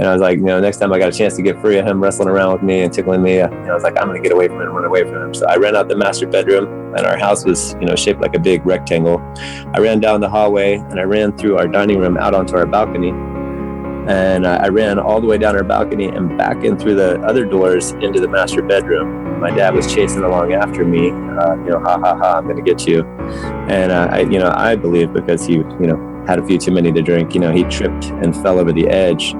And I was like, next time I got a chance to get free of him wrestling around with me and tickling me, I was like, I'm going to get away from him, run away from him. So I ran out the master bedroom, and our house was, shaped like a big rectangle. I ran down the hallway, and I ran through our dining room out onto our balcony. And I ran all the way down our balcony and back in through the other doors into the master bedroom. My dad was chasing along after me, I'm going to get you. And I believe because he, had a few too many to drink, he tripped and fell over the edge.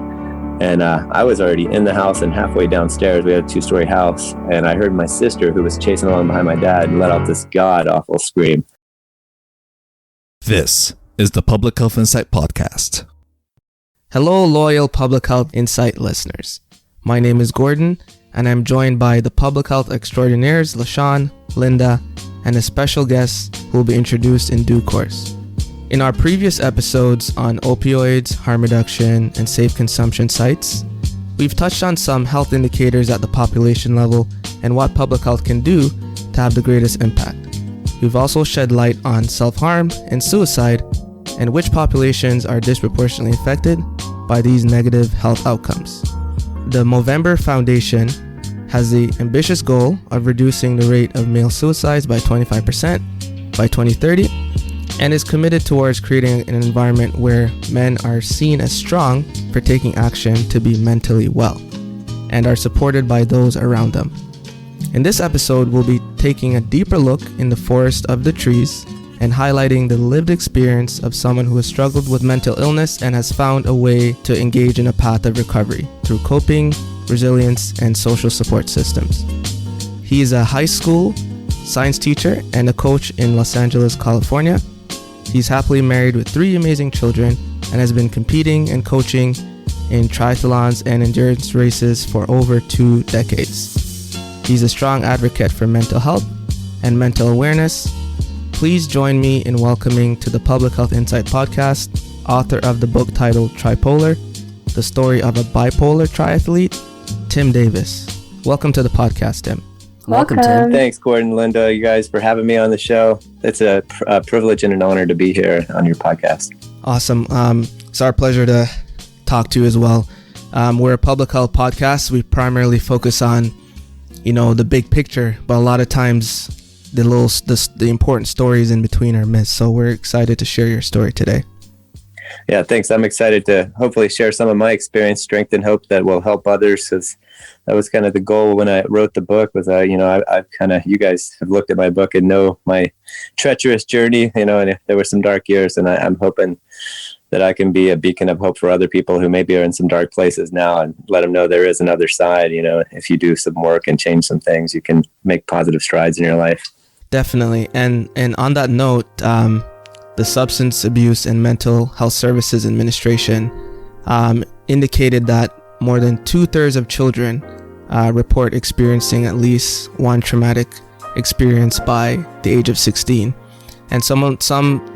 And I was already in the house and halfway downstairs. We had a 2-story house. And I heard my sister, who was chasing along behind my dad, let out this god-awful scream. This is the Public Health Insight Podcast. Hello, loyal Public Health Insight listeners. My name is Gordon, and I'm joined by the Public Health Extraordinaires, LaShawn, Linda, and a special guest who will be introduced in due course. In our previous episodes on opioids, harm reduction, and safe consumption sites, we've touched on some health indicators at the population level and what public health can do to have the greatest impact. We've also shed light on self-harm and suicide and which populations are disproportionately affected by these negative health outcomes. The Movember Foundation has the ambitious goal of reducing the rate of male suicides by 25% by 2030 and is committed towards creating an environment where men are seen as strong for taking action to be mentally well and are supported by those around them. In this episode, we'll be taking a deeper look in the forest of the trees and highlighting the lived experience of someone who has struggled with mental illness and has found a way to engage in a path of recovery through coping, resilience, and social support systems. He is a high school science teacher and a coach in Los Angeles, California. He's happily married with 3 amazing children and has been competing and coaching in triathlons and endurance races for over 2 decades. He's a strong advocate for mental health and mental awareness. Please join me in welcoming to the Public Health Insight Podcast, author of the book titled Tripolar, the story of a bipolar triathlete, Tim Davis. Welcome to the podcast, Tim. Welcome, Tim. Thanks, Gordon, Linda, you guys, for having me on the show. It's a privilege and an honor to be here on your podcast. Awesome. It's our pleasure to talk to you as well. We're a public health podcast. We primarily focus on, the big picture, but a lot of times the important stories in between are missed. So we're excited to share your story today. Yeah, thanks. I'm excited to hopefully share some of my experience, strength, and hope that will help others. Because that was kind of the goal when I wrote the book. Was you guys have looked at my book and know my treacherous journey. And there were some dark years, and I'm hoping that I can be a beacon of hope for other people who maybe are in some dark places now, and let them know there is another side. If you do some work and change some things, you can make positive strides in your life. Definitely. And on that note, the Substance Abuse and Mental Health Services Administration indicated that more than 2/3 of children report experiencing at least one traumatic experience by the age of 16. And some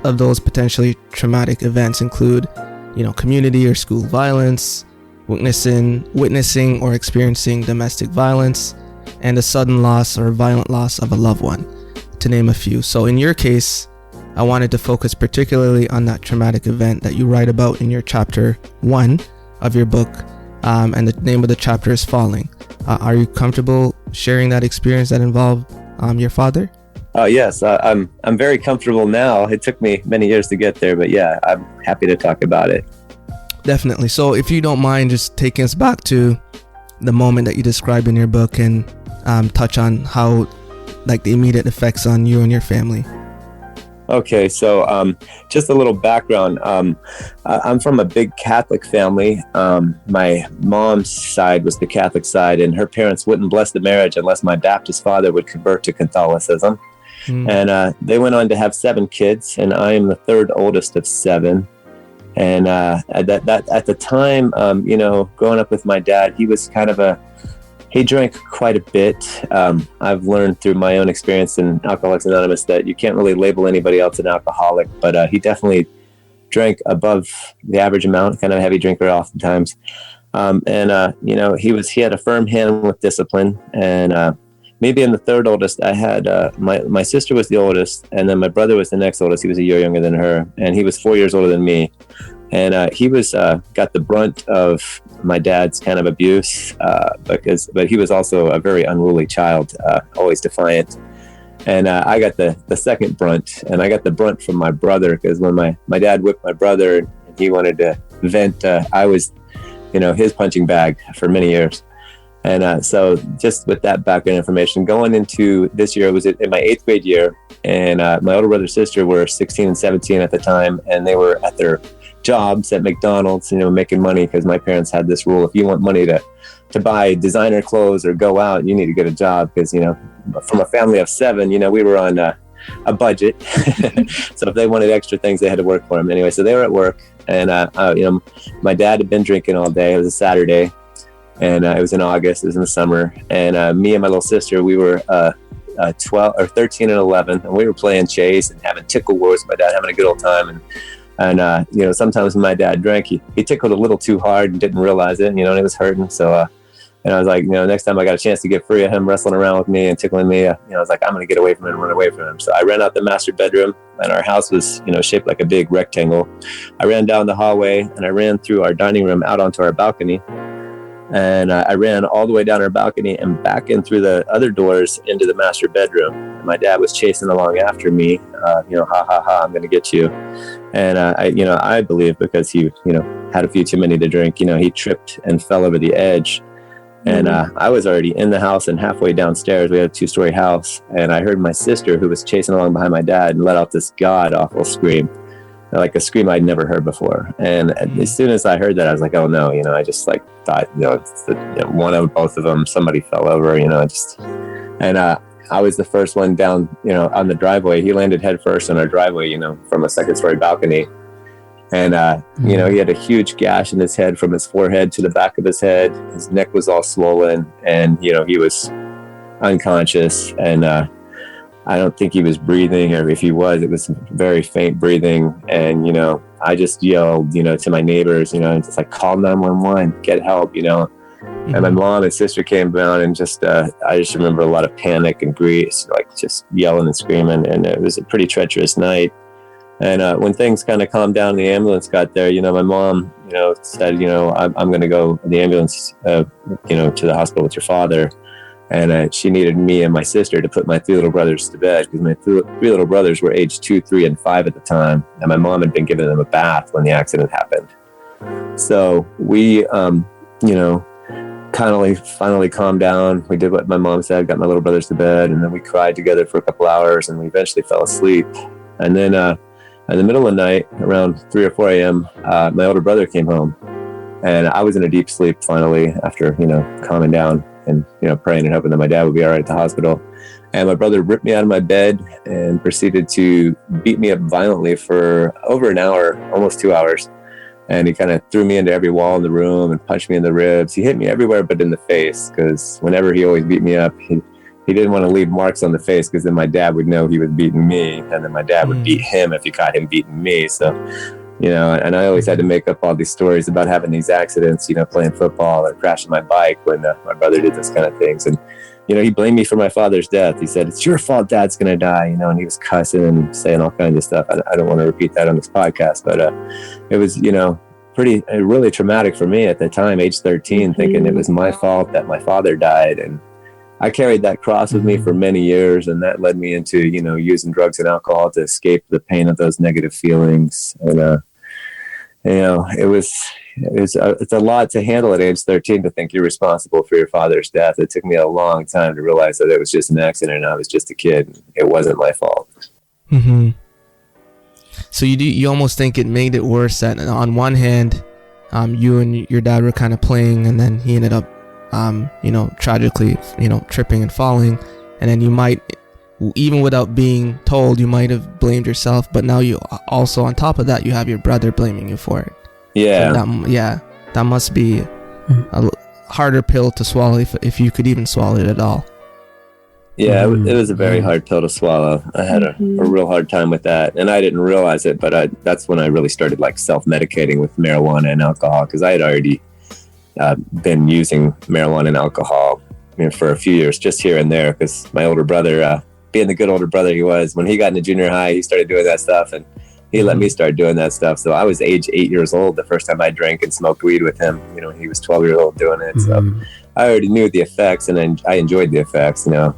of those potentially traumatic events include, community or school violence, witnessing or experiencing domestic violence, and the sudden loss or violent loss of a loved one, to name a few. So in your case, I wanted to focus particularly on that traumatic event that you write about in your chapter 1 of your book, and the name of the chapter is Falling. Are you comfortable sharing that experience that involved your father? Oh, yes. I'm very comfortable now. It took me many years to get there, but yeah, I'm happy to talk about it. Definitely. So if you don't mind just taking us back to the moment that you described in your book and touch on how, the immediate effects on you and your family. Okay, so just a little background. I'm from a big Catholic family. My mom's side was the Catholic side, and her parents wouldn't bless the marriage unless my Baptist father would convert to Catholicism. And they went on to have 7 kids, and I am the 3rd oldest of 7. And at the time, growing up with my dad, he was he drank quite a bit. I've learned through my own experience in Alcoholics Anonymous that you can't really label anybody else an alcoholic, but he definitely drank above the average amount, kind of a heavy drinker oftentimes. He had a firm hand with discipline. And me being the 3rd oldest, I had my sister was the oldest, and then my brother was the next oldest. He was a year younger than her, and he was 4 years older than me. And he was got the brunt of my dad's kind of abuse, but he was also a very unruly child, always defiant. And I got the second brunt, and I got the brunt from my brother, because when my dad whipped my brother and he wanted to vent, I was, his punching bag for many years. And so just with that background information, going into this year, it was in my 8th grade year, and my older brother and sister were 16 and 17 at the time, and they were at their jobs at McDonald's, making money, because my parents had this rule: if you want money to buy designer clothes or go out, you need to get a job, because from a family of 7, we were on a budget. So if they wanted extra things, they had to work for them anyway. So they were at work, and my dad had been drinking all day. It was a Saturday, and it was in August. It was in the summer, and me and my little sister, we were 12 or 13 and 11, and we were playing chase and having tickle wars with my dad, having a good old time. And sometimes when my dad drank, he tickled a little too hard and didn't realize it, and it was hurting. So and I was like, next time I got a chance to get free of him wrestling around with me and tickling me, I was like, I'm going to get away from him and run away from him. So I ran out the master bedroom, and our house was, shaped like a big rectangle. I ran down the hallway, and I ran through our dining room out onto our balcony. And I ran all the way down our balcony and back in through the other doors into the master bedroom. And my dad was chasing along after me, ha, ha, ha, I'm going to get you. And I believe because he, had a few too many to drink, he tripped and fell over the edge. And I was already in the house and halfway downstairs. We had a 2-story house. And I heard my sister, who was chasing along behind my dad, and let out this god-awful scream, like a scream I'd never heard before. And as soon as I heard that, I was like, oh no, I just thought, it's one of both of them, somebody fell over, and I was the first one down, on the driveway. He landed head first on our driveway, from a 2nd-story balcony. And, he had a huge gash in his head from his forehead to the back of his head. His neck was all swollen, and, he was unconscious. And I don't think he was breathing, or if he was, it was very faint breathing. And, I just yelled, to my neighbors, just like, call 911, get help, And my mom and sister came down, and I just remember a lot of panic and grief, like just yelling and screaming. And it was a pretty treacherous night. And when things kind of calmed down, the ambulance got there, my mom, said, I'm going to go in the ambulance, to the hospital with your father. And she needed me and my sister to put my 3 little brothers to bed, because my 3 little brothers were aged 2, 3, and 5 at the time. And my mom had been giving them a bath when the accident happened. So we, finally calmed down. We did what my mom said, got my little brothers to bed, and then we cried together for a couple hours, and we eventually fell asleep. And then in the middle of the night, around 3 or 4 a.m., my older brother came home, and I was in a deep sleep finally after, calming down and, praying and hoping that my dad would be all right at the hospital. And my brother ripped me out of my bed and proceeded to beat me up violently for over an hour, almost 2 hours. And he kind of threw me into every wall in the room and punched me in the ribs. He hit me everywhere but in the face, because whenever he always beat me up, he didn't want to leave marks on the face, because then my dad would know he was beating me, and then my dad would beat him if he caught him beating me. So, and I always had to make up all these stories about having these accidents, playing football or crashing my bike when my brother did this kind of things. And, he blamed me for my father's death. He said, it's your fault Dad's going to die, and he was cussing and saying all kinds of stuff. I don't want to repeat that on this podcast, but it was, really traumatic for me at the time, age 13, thinking it was my fault that my father died. And I carried that cross with me for many years, and that led me into, using drugs and alcohol to escape the pain of those negative feelings. And, it's a lot to handle at age 13, to think you're responsible for your father's death. It took me a long time to realize that it was just an accident and I was just a kid. It wasn't my fault. Mm-hmm. So you almost think it made it worse that on one hand, you and your dad were kind of playing, and then he ended up, tragically, tripping and falling. And then you might, even without being told, you might have blamed yourself. But now you also, on top of that, you have your brother blaming you for it. Yeah. So that must be a harder pill to swallow, if you could even swallow it at all. Yeah, it was a very hard pill to swallow. I had a real hard time with that, and I didn't realize it, but that's when I really started self-medicating with marijuana and alcohol, because I had already been using marijuana and alcohol for a few years, just here and there, because my older brother, being the good older brother he was, when he got into junior high, he started doing that stuff, and he let me start doing that stuff. So I was age 8 years old the first time I drank and smoked weed with him. You know, he was 12 years old doing it. So I already knew the effects, and then I enjoyed the effects, you know.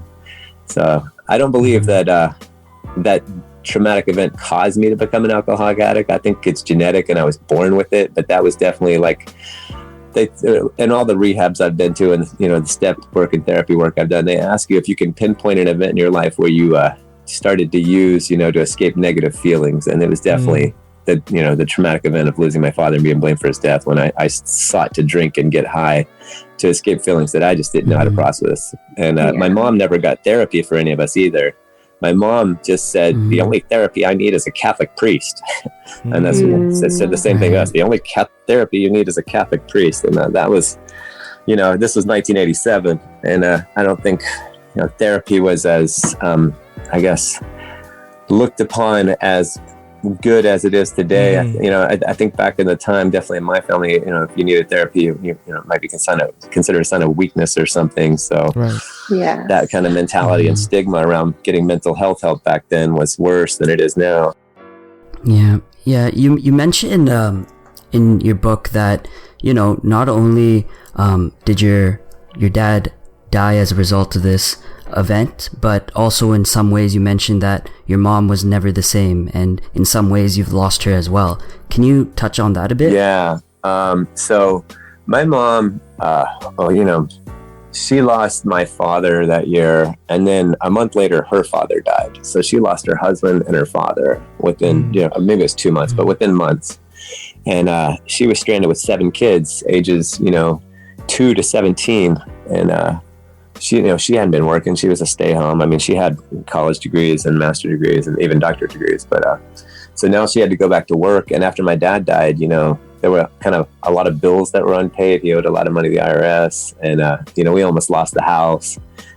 So I don't believe that that traumatic event caused me to become an alcoholic addict. I think it's genetic and I was born with it, but that was definitely like, and all the rehabs I've been to, and you know, the step work and therapy work I've done, they ask you if you can pinpoint an event in your life where you started to use, you know, to escape negative feelings. And it was definitely the traumatic event of losing my father and being blamed for his death, when I sought to drink and get high to escape feelings that I just didn't know how to process. And my mom never got therapy for any of us either. My mom just said, the only therapy I need is a Catholic priest. And that's what said the same thing to us. The only therapy you need is a Catholic priest. And that was, you know, this was 1987. And I don't think, you know, therapy was as, I guess, looked upon as good as it is today. You know, I think back in the time, definitely in my family, you know, if you needed therapy, you know, it might be considered a sign of weakness or something. So that kind of mentality and stigma around getting mental health help back then was worse than it is now. Yeah. You mentioned in your book that, you know, not only did your dad die as a result of this event, but also in some ways you mentioned that your mom was never the same, and in some ways you've lost her as well. Can you touch on that a bit? Yeah. So my mom, you know, she lost my father that year, and then a month later her father died. So she lost her husband and her father within, you know, maybe it was 2 months, but within months. And she was stranded with 7 kids, ages, you know, 2 to 17. And she hadn't been working. She was a stay-home. I mean, she had college degrees and master degrees and even doctorate degrees. But so now she had to go back to work. And after my dad died, you know, there were kind of a lot of bills that were unpaid. He owed a lot of money to the IRS. And, you know, we almost lost the house.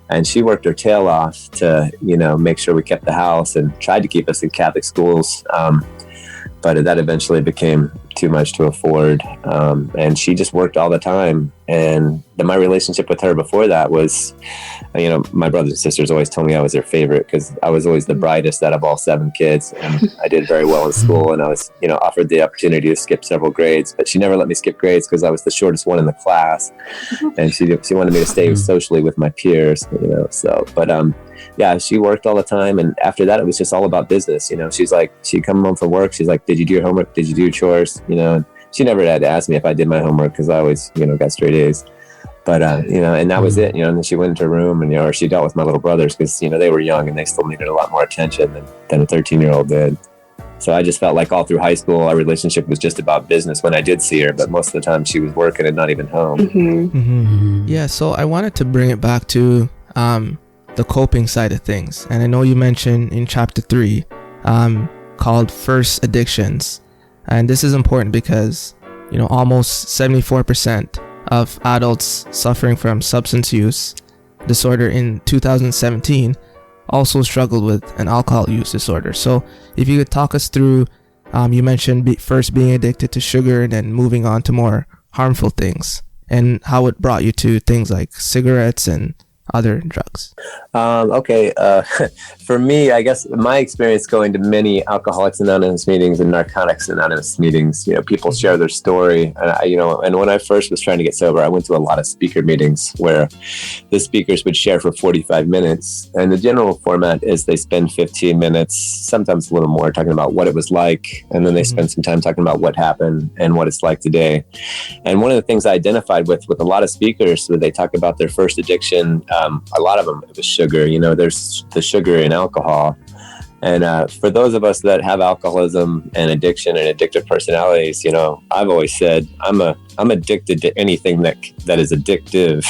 And she worked her tail off to, you know, make sure we kept the house and tried to keep us in Catholic schools. But that eventually became too much to afford. And she just worked all the time. And my relationship with her before that was, you know, my brothers and sisters always told me I was their favorite because I was always the brightest out of all 7 kids. And I did very well in school, and I was, you know, offered the opportunity to skip several grades, but she never let me skip grades because I was the shortest one in the class. And she wanted me to stay socially with my peers, you know, so, but, yeah, she worked all the time. And after that, it was just all about business. You know, she's like, she'd come home from work. She's like, did you do your homework? Did you do your chores? You know, and she never had to ask me if I did my homework because I always, you know, got straight A's. But, you know, and that was it, you know, and then she went into her room and, you know, or she dealt with my little brothers because, you know, they were young and they still needed a lot more attention than a 13-year-old did. So I just felt like all through high school, our relationship was just about business when I did see her, but most of the time she was working and not even home. Yeah, so I wanted to bring it back to the coping side of things. And I know you mentioned in chapter 3 called First Addictions. And this is important because, you know, almost 74% of adults suffering from substance use disorder in 2017 also struggled with an alcohol use disorder. So if you could talk us through, you mentioned first being addicted to sugar and then moving on to more harmful things, and how it brought you to things like cigarettes and other drugs. Okay. For me, I guess my experience going to many Alcoholics Anonymous meetings and Narcotics Anonymous meetings, you know, people share their story. And you know, and when I first was trying to get sober, I went to a lot of speaker meetings where the speakers would share for 45 minutes. And the general format is they spend 15 minutes, sometimes a little more, talking about what it was like. And then they spend some time talking about what happened and what it's like today. And one of the things I identified with a lot of speakers, where they talk about their first addiction, a lot of them, it was sugar. You know, there's the sugar in alcohol. And for those of us that have alcoholism and addiction and addictive personalities, you know, I've always said I'm addicted to anything that is addictive.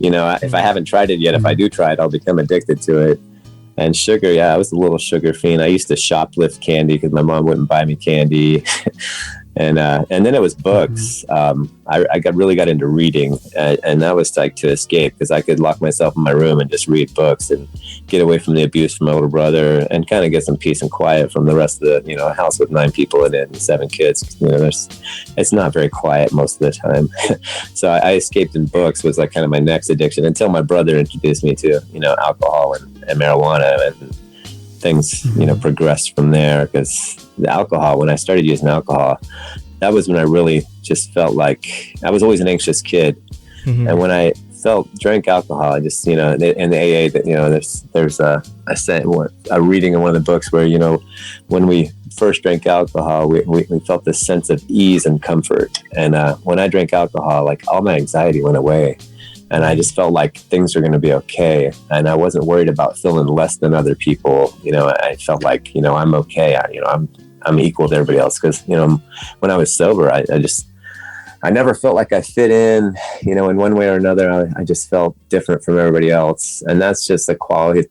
You know, if I haven't tried it yet, if I do try it, I'll become addicted to it. And sugar, yeah, I was a little sugar fiend. I used to shoplift candy because my mom wouldn't buy me candy. And then it was books. I really got into reading, and that was like to escape, because I could lock myself in my room and just read books and get away from the abuse from my older brother and kind of get some peace and quiet from the rest of the, you know, a house with 9 people in it and 7 kids. You know, it's not very quiet most of the time. So I escaped in books was like kind of my next addiction until my brother introduced me to, you know, alcohol and marijuana. things, progressed from there, because the alcohol, when I started using alcohol, that was when I really just felt like I was always an anxious kid. Mm-hmm. And when I drank alcohol, I just, in the AA, that, there's a reading in one of the books where, when we first drank alcohol, we felt this sense of ease and comfort. And when I drank alcohol, like, all my anxiety went away. And I just felt like things are going to be okay. And I wasn't worried about feeling less than other people. I felt like, I'm okay. I'm equal to everybody else. Because, when I was sober, I never felt like I fit in, in one way or another. I just felt different from everybody else. And that's just a quality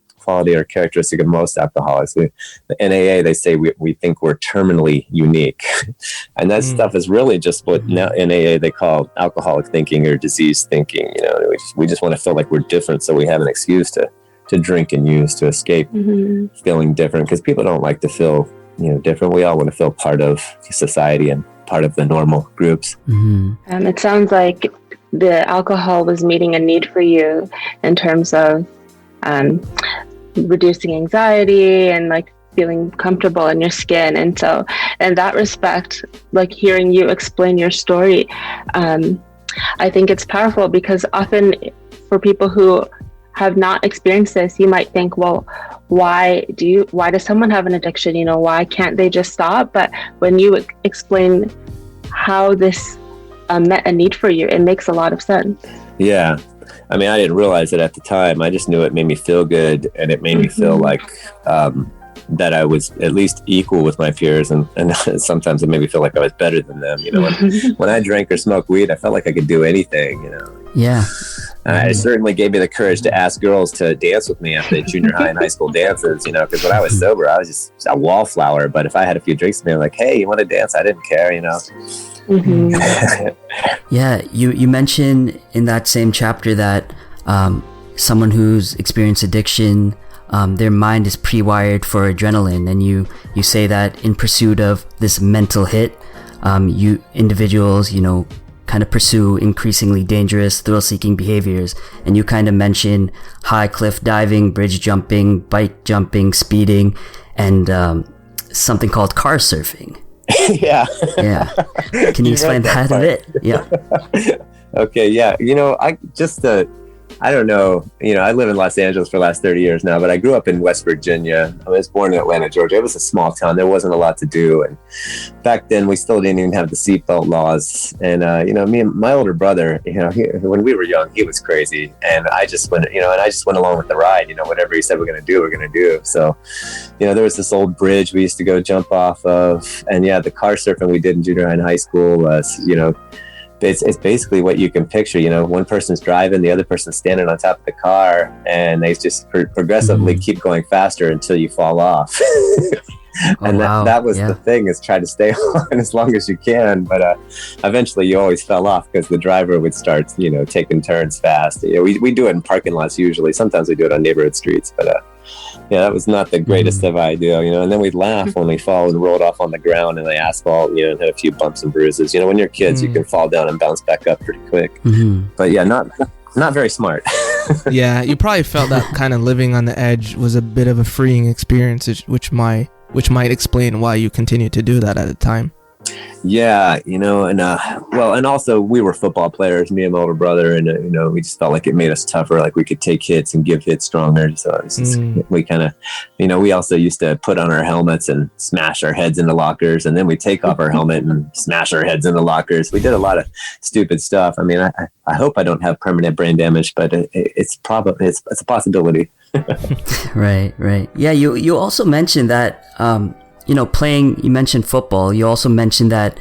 or characteristic of most alcoholics. In AA, they say we think we're terminally unique. And that stuff is really just what now in AA they call alcoholic thinking or disease thinking. We just want to feel like we're different, so we have an excuse to drink and use to escape feeling different, because people don't like to feel different. We all want to feel part of society and part of the normal groups. It sounds like the alcohol was meeting a need for you in terms of reducing anxiety and like feeling comfortable in your skin. And so in that respect, like hearing you explain your story, I think it's powerful, because often for people who have not experienced this, you might think, well, why does someone have an addiction? Why can't they just stop? But when you explain how this met a need for you, it makes a lot of sense. Yeah. I mean, I didn't realize it at the time. I just knew it made me feel good, and it made me feel like that I was at least equal with my peers, and sometimes it made me feel like I was better than them. When I drank or smoked weed, I felt like I could do anything. Yeah. It certainly gave me the courage to ask girls to dance with me after the junior high and high school dances. Because when I was sober, I was just a wallflower. But if I had a few drinks, they were like, "Hey, you want to dance?" I didn't care. Yeah, you mentioned in that same chapter that someone who's experienced addiction, their mind is pre-wired for adrenaline, and you say that in pursuit of this mental hit, individuals kind of pursue increasingly dangerous, thrill-seeking behaviors. And you kind of mention high cliff diving, bridge jumping, bike jumping, speeding, and something called car surfing. Yeah. Can you explain that a bit? Yeah. Okay. Yeah. I don't know. I live in Los Angeles for the last 30 years now, but I grew up in West Virginia. I was born in Atlanta, Georgia. It was a small town. There wasn't a lot to do. And back then we still didn't even have the seatbelt laws. And, me and my older brother, when we were young, he was crazy. And I just went, along with the ride, whatever he said we're going to do. So, there was this old bridge we used to go jump off of. And yeah, the car surfing we did in junior high and high school was, it's basically what you can picture. One person's driving, the other person's standing on top of the car, and they just progressively keep going faster until you fall off. That was the thing, is try to stay on as long as you can. But eventually you always fell off, because the driver would start, taking turns fast. We do it in parking lots usually. Sometimes we do it on neighborhood streets, but that was not the greatest of idea, and then we'd laugh when we fall and rolled off on the ground in the asphalt, and had a few bumps and bruises. When you're kids, you can fall down and bounce back up pretty quick. But yeah, not very smart. Yeah, you probably felt that kind of living on the edge was a bit of a freeing experience, which might explain why you continued to do that at the time. Yeah, and also we were football players, me and my older brother, and we just felt like it made us tougher, like we could take hits and give hits stronger. So we kind of, we also used to put on our helmets and smash our heads into lockers, and then we take off our helmet and smash our heads into lockers. We did a lot of stupid stuff. I mean, I hope I don't have permanent brain damage, but it's a possibility. Right. Yeah, you also mentioned that you mentioned football. You also mentioned that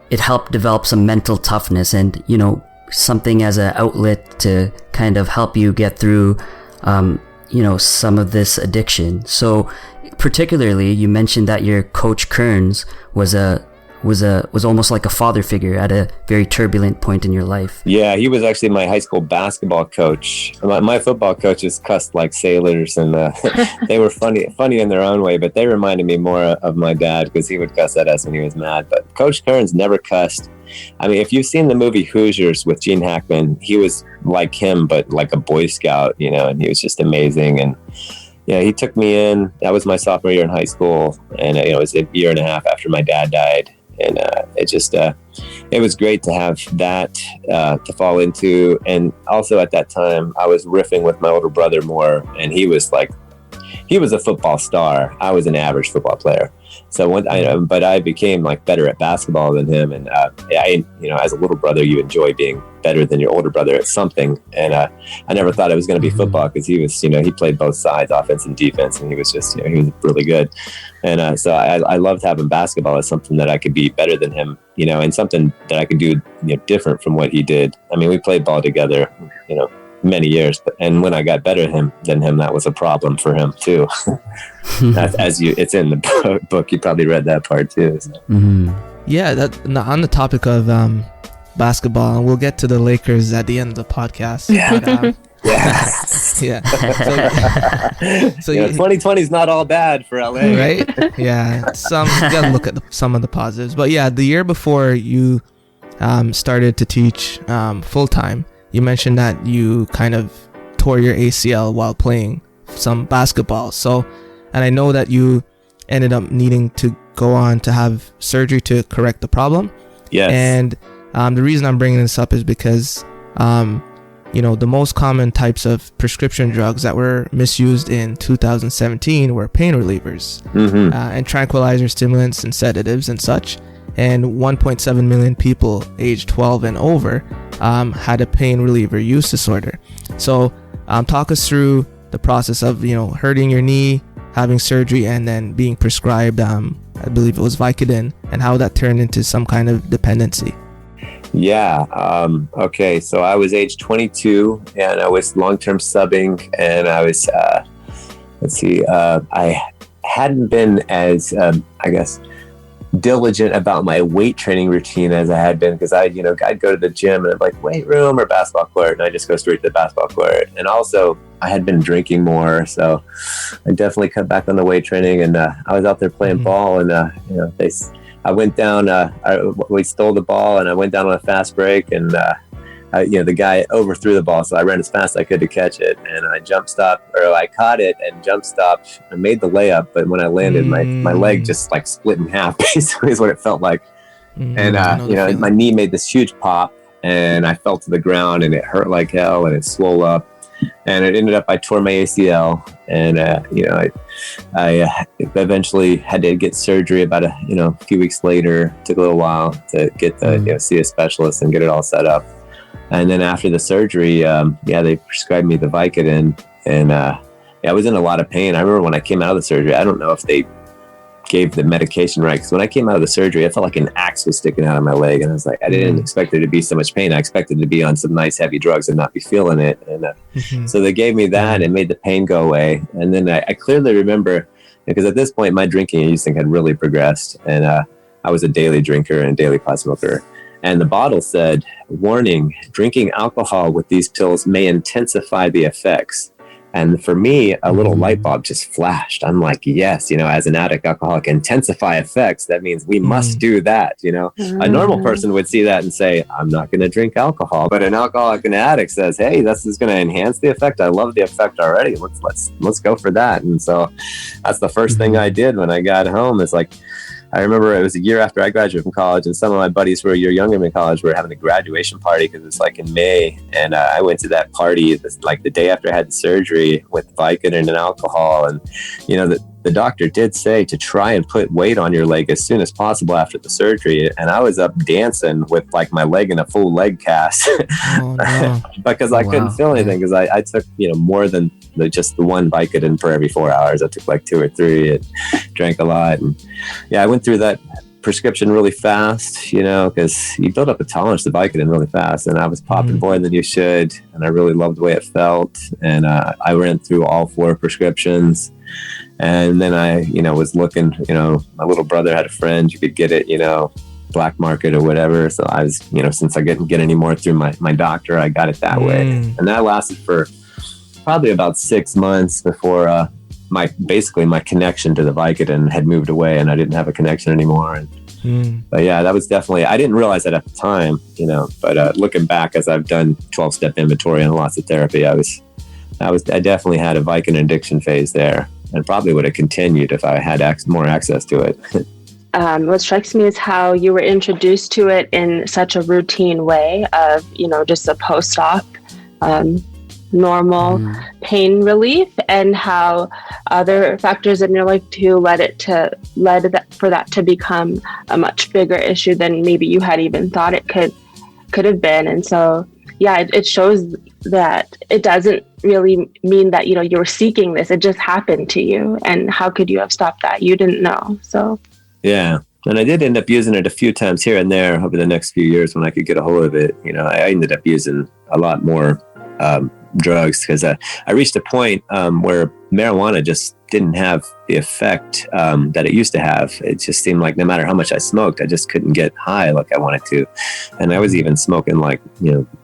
it helped develop some mental toughness and, something as an outlet to kind of help you get through, some of this addiction. So particularly, you mentioned that your coach Kearns was almost like a father figure at a very turbulent point in your life. Yeah, he was actually my high school basketball coach. My football coaches cussed like sailors, and they were funny in their own way, but they reminded me more of my dad, because he would cuss at us when he was mad. But Coach Kearns never cussed. I mean, if you've seen the movie Hoosiers with Gene Hackman, he was like him, but like a Boy Scout, and he was just amazing. And he took me in. That was my sophomore year in high school, and it was a year and a half after my dad died, and it was great to have that to fall into. And also at that time, I was riffing with my older brother more, and he was a football star. I was an average football player. So but I became like better at basketball than him. And as a little brother, you enjoy being better than your older brother at something. And I never thought it was going to be football, because he was, he played both sides, offense and defense, and he was just, he was really good. And so I loved having basketball as something that I could be better than him, and something that I could do different from what he did. I mean, we played ball together, many years, and when I got better than him, that was a problem for him too. It's in the book. You probably read that part too. So. Yeah, on the topic of basketball, and we'll get to the Lakers at the end of the podcast. Yeah. But, yeah. So 2020 is not all bad for LA, right? Yeah, you gotta look at some of the positives. But yeah, the year before you started to teach full time, you mentioned that you kind of tore your ACL while playing some basketball. So, and I know that you ended up needing to go on to have surgery to correct the problem. Yes. And the reason I'm bringing this up is because, the most common types of prescription drugs that were misused in 2017 were pain relievers, and tranquilizer stimulants and sedatives and such. And 1.7 million people aged 12 and over had a pain reliever use disorder. So talk us through the process of, hurting your knee, having surgery, and then being prescribed, I believe it was Vicodin, and how that turned into some kind of dependency. Yeah. Okay. So I was age 22, and I was long-term subbing, and I was, I hadn't been as, diligent about my weight training routine as I had been, because I'd go to the gym and I'd like weight room or basketball court, and I just go straight to the basketball court. And also I had been drinking more, so I definitely cut back on the weight training, and I was out there playing ball, and I went down, we stole the ball, and I went down on a fast break, and the guy overthrew the ball, so I ran as fast as I could to catch it, and I I caught it and jump stopped and made the layup, but when I landed, my leg just like split in half, basically is what it felt like. And my knee made this huge pop, and I fell to the ground, and it hurt like hell, and it swole up, and it ended up, I tore my ACL, and I eventually had to get surgery about a few weeks later. It took a little while to get see a specialist and get it all set up. And then after the surgery, they prescribed me the Vicodin, and I was in a lot of pain. I remember when I came out of the surgery, I don't know if they gave the medication right, because when I came out of the surgery, I felt like an axe was sticking out of my leg, and I was like, I didn't expect there to be so much pain. I expected to be on some nice heavy drugs and not be feeling it. And so they gave me that and made the pain go away. And then I clearly remember, because at this point my drinking and using had really progressed, and I was a daily drinker and daily pot smoker. And the bottle said, warning, drinking alcohol with these pills may intensify the effects. And for me, a little light bulb just flashed. I'm like, yes, as an addict alcoholic, intensify effects. That means we must do that. A normal person would see that and say, I'm not going to drink alcohol. But an alcoholic and addict says, hey, this is going to enhance the effect. I love the effect already. Let's go for that. And so that's the first thing I did when I got home. It's like, I remember it was a year after I graduated from college, and some of my buddies who were a year younger than me in college were having a graduation party, because it's like in May. And I went to that party like the day after I had the surgery with Vicodin and alcohol. And, the doctor did say to try and put weight on your leg as soon as possible after the surgery. And I was up dancing with like my leg in a full leg cast because I couldn't feel anything, because I took, more than just the one Vicodin per every 4 hours. I took like 2 or 3 and drank a lot. And I went through that prescription really fast, because you build up a tolerance to Vicodin really fast. And I was popping more than you should. And I really loved the way it felt. And I ran through all 4 prescriptions. And then I, was looking, my little brother had a friend, you could get it, black market or whatever. So I was, since I couldn't get any more through my doctor, I got it that way. And that lasted for probably about 6 months before my connection to the Vicodin had moved away, and I didn't have a connection anymore. And but that was definitely, I didn't realize that at the time, but looking back, as I've done 12-step inventory and lots of therapy, I was I definitely had a Vicodin addiction phase there, and probably would have continued if I had more access to it. What strikes me is how you were introduced to it in such a routine way of, just a post-op, normal pain relief, and how other factors in your life too led for that to become a much bigger issue than maybe you had even thought it could have been. And so, yeah, it shows that it doesn't really mean that, you were seeking this. It just happened to you. And how could you have stopped that? You didn't know. So, yeah. And I did end up using it a few times here and there over the next few years when I could get a hold of it. I ended up using a lot more drugs because I reached a point where marijuana just didn't have the effect that it used to have. It just seemed like no matter how much I smoked, I just couldn't get high like I wanted to. And I was even smoking like,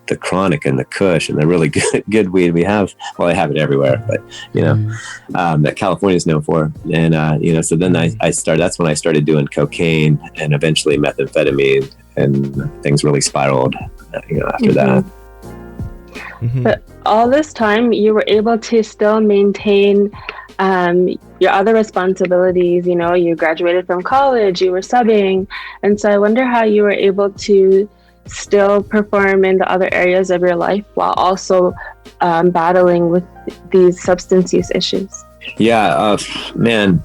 the Chronic and the Kush and the really good weed we have. Well, I have it everywhere, but, that California is known for. And, so then that's when I started doing cocaine and eventually methamphetamine, and things really spiraled, after that. Mm-hmm. But all this time, you were able to still maintain your other responsibilities. You graduated from college, you were subbing. And so I wonder how you were able to still perform in the other areas of your life while also battling with these substance use issues. Yeah, man.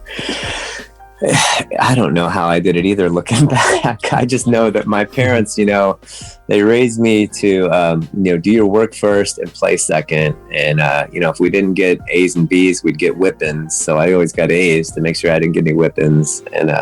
I don't know how I did it either, looking back. I just know that my parents, they raised me to, do your work first and play second. And, if we didn't get A's and B's, we'd get whippings. So I always got A's to make sure I didn't get any whippings. And,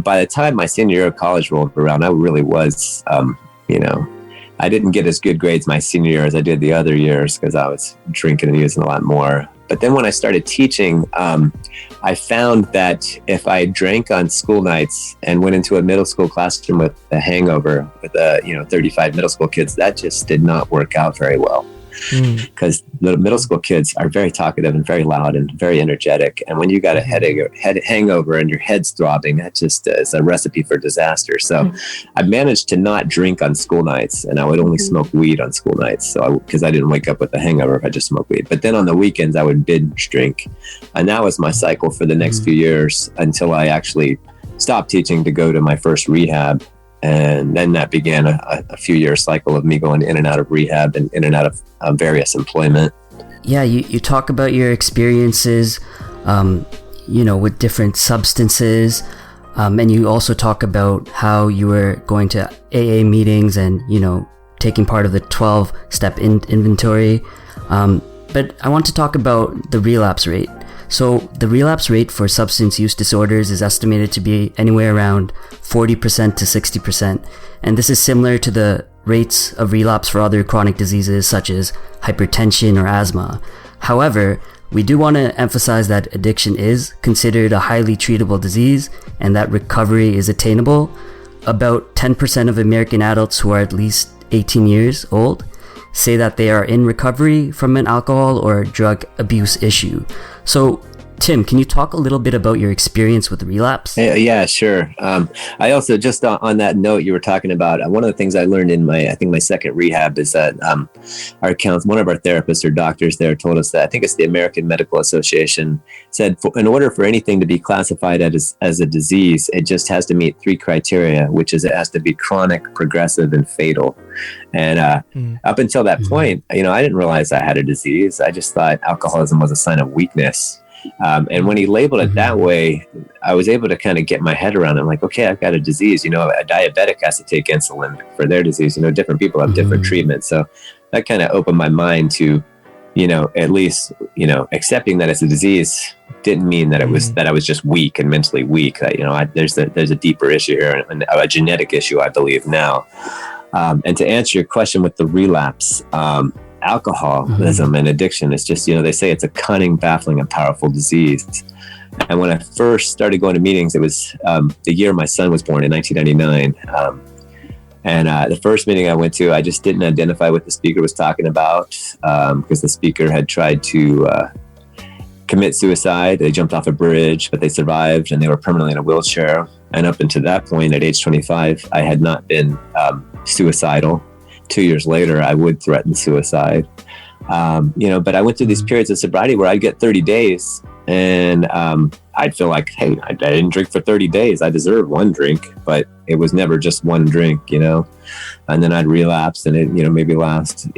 by the time my senior year of college rolled around, I really was, I didn't get as good grades my senior year as I did the other years because I was drinking and using a lot more. But then when I started teaching, I found that if I drank on school nights and went into a middle school classroom with a hangover with 35 middle school kids, that just did not work out very well. Because the middle school kids are very talkative and very loud and very energetic. And when you got a hangover and your head's throbbing, that just is a recipe for disaster. So I managed to not drink on school nights, and I would only smoke weed on school nights. So because I didn't wake up with a hangover if I just smoked weed. But then on the weekends, I would binge drink. And that was my cycle for the next few years until I actually stopped teaching to go to my first rehab. And then that began a few year cycle of me going in and out of rehab and in and out of various employment. Yeah, you talk about your experiences, with different substances. And you also talk about how you were going to AA meetings and, taking part of the 12-step inventory. But I want to talk about the relapse rate. So the relapse rate for substance use disorders is estimated to be anywhere around 40% to 60%. And this is similar to the rates of relapse for other chronic diseases such as hypertension or asthma. However, we do want to emphasize that addiction is considered a highly treatable disease and that recovery is attainable. About 10% of American adults who are at least 18 years old say that they are in recovery from an alcohol or drug abuse issue. So, Tim, can you talk a little bit about your experience with relapse? Yeah, sure. I also, just on that note you were talking about, one of the things I learned in my second rehab is that one of our therapists or doctors there told us that, I think it's the American Medical Association, said in order for anything to be classified as a disease, it just has to meet 3 criteria, which is it has to be chronic, progressive, and fatal. And up until that point, I didn't realize I had a disease. I just thought alcoholism was a sign of weakness. And when he labeled it that way, I was able to kind of get my head around it. I'm like, okay, I've got a disease. A diabetic has to take insulin for their disease. Different people have different treatments. So that kind of opened my mind to, at least, accepting that it's a disease didn't mean that it was that I was just weak and mentally weak. There's a deeper issue here, and a genetic issue, I believe now. And to answer your question with the relapse, alcoholism and addiction is just, they say it's a cunning, baffling, and powerful disease. And when I first started going to meetings, it was the year my son was born in 1999. And the first meeting I went to, I just didn't identify what the speaker was talking about because the speaker had tried to commit suicide. They jumped off a bridge, but they survived and they were permanently in a wheelchair. And up until that point, at age 25, I had not been suicidal. 2 years later, I would threaten suicide. But I went through these periods of sobriety where I'd get 30 days and I'd feel like, hey, I didn't drink for 30 days. I deserve one drink, but it was never just one drink, and then I'd relapse and it, maybe last,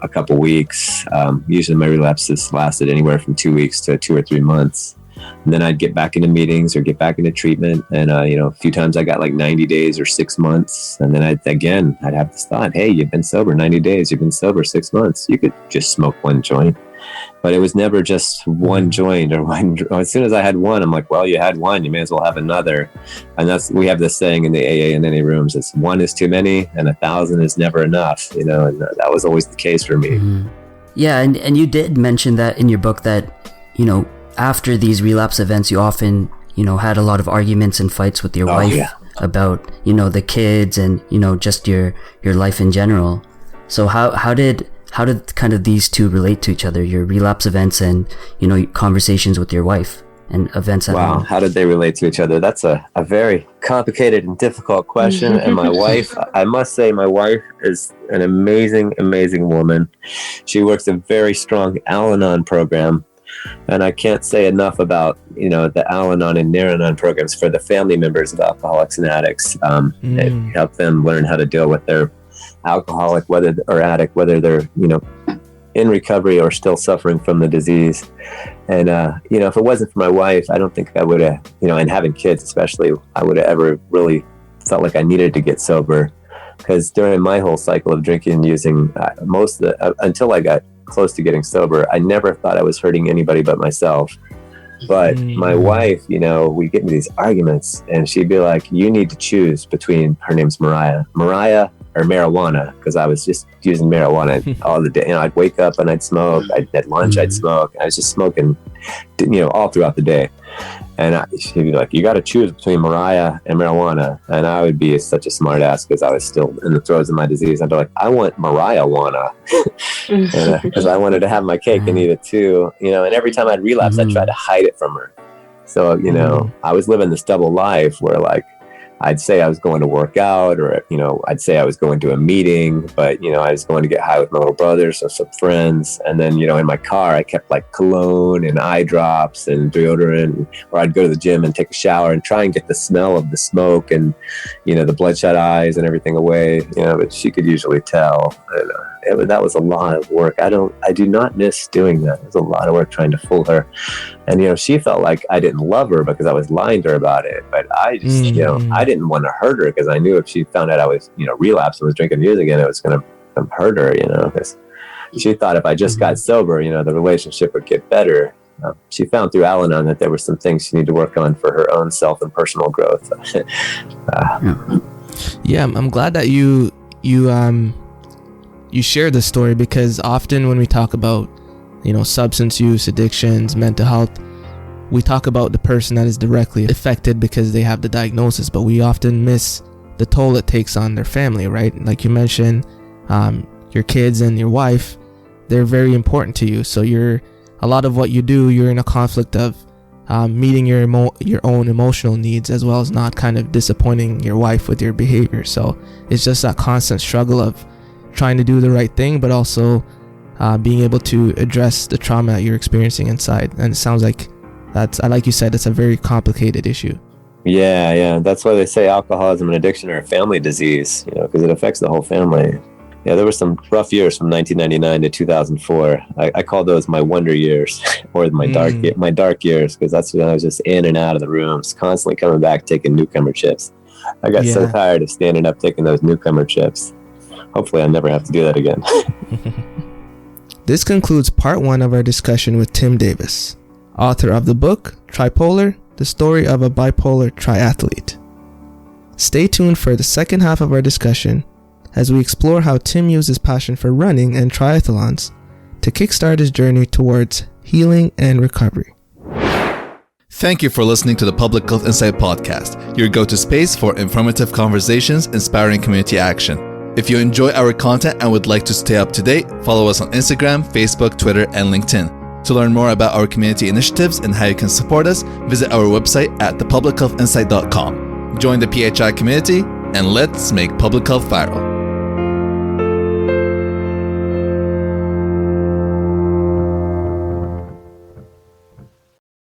a couple weeks. Usually my relapses lasted anywhere from 2 weeks to 2 or 3 months. And then I'd get back into meetings or get back into treatment. And, a few times I got like 90 days or 6 months. And then I'd have this thought, hey, you've been sober 90 days. You've been sober 6 months. You could just smoke one joint. But it was never just one joint or one. As soon as I had one, I'm like, well, you had one, you may as well have another. And we have this saying in the AA and NA rooms, it's one is too many and 1,000 is never enough, and that was always the case for me. Mm-hmm. Yeah. And you did mention that in your book that, after these relapse events, you often, had a lot of arguments and fights with your wife about, the kids and, just your life in general. So how did kind of these two relate to each other, your relapse events and, conversations with your wife and events at home? How did they relate to each other? That's a very complicated and difficult question. And my wife, I must say, my wife is an amazing, amazing woman. She works a very strong Al-Anon program. And I can't say enough about, the Al-Anon and Nar-Anon programs for the family members of alcoholics and addicts. It help them learn how to deal with their alcoholic or addict, whether they're, in recovery or still suffering from the disease. And, if it wasn't for my wife, I don't think I would have, and having kids especially, I would have ever really felt like I needed to get sober. Because during my whole cycle of drinking and using, until I got close to getting sober, I never thought I was hurting anybody but myself. But my wife, we'd get into these arguments and she'd be like, you need to choose between, her name's Mariah or marijuana, because I was just using marijuana all the day. I'd wake up and I'd smoke. At lunch, I'd smoke. I was just smoking, all throughout the day. And she'd be like, you got to choose between Mariah and marijuana. And I would be such a smart ass because I was still in the throes of my disease. I'd be like, I want Mariah-wana. Because I wanted to have my cake and eat it too. And every time I'd relapse, I'd try to hide it from her. So, I was living this double life where like, I'd say I was going to work out, or, I'd say I was going to a meeting, but, I was going to get high with my little brothers or some friends. And then, in my car, I kept like cologne and eye drops and deodorant, or I'd go to the gym and take a shower and try and get the smell of the smoke and, the bloodshot eyes and everything away, but she could usually tell. And, that was a lot of work. I do not miss doing that. It was a lot of work trying to fool her. And, she felt like I didn't love her because I was lying to her about it. But I just, I didn't want to hurt her because I knew if she found out I was, relapsed and was drinking music again, it was going to hurt her, because she thought if I just got sober, the relationship would get better. She found through Al-Anon that there were some things she needed to work on for her own self and personal growth. Yeah, I'm glad that you share this story, because often when we talk about, substance use, addictions, mental health, we talk about the person that is directly affected because they have the diagnosis, but we often miss the toll it takes on their family, right? Like you mentioned, your kids and your wife, they're very important to you. So a lot of what you do, you're in a conflict of meeting your own emotional needs, as well as not kind of disappointing your wife with your behavior. So it's just that constant struggle of trying to do the right thing, but also being able to address the trauma that you're experiencing inside. And it sounds like like you said, it's a very complicated issue. Yeah. That's why they say alcoholism and addiction are a family disease, because it affects the whole family. Yeah, there were some rough years from 1999 to 2004. I call those my wonder years, or my dark years, because that's when I was just in and out of the rooms, constantly coming back, taking newcomer chips. I got so tired of standing up taking those newcomer chips. Hopefully I'll never have to do that again. This concludes part 1 of our discussion with Tim Davis, author of the book Tripolar, the story of a bipolar triathlete. Stay tuned for the second half of our discussion as we explore how Tim used his passion for running and triathlons to kickstart his journey towards healing and recovery. Thank you for listening to the Public Health Insight Podcast, your go-to space for informative conversations, inspiring community action. If you enjoy our content and would like to stay up to date, follow us on Instagram, Facebook, Twitter, and LinkedIn. To learn more about our community initiatives and how you can support us, visit our website at thepublichealthinsight.com. Join the PHI community, and let's make public health viral.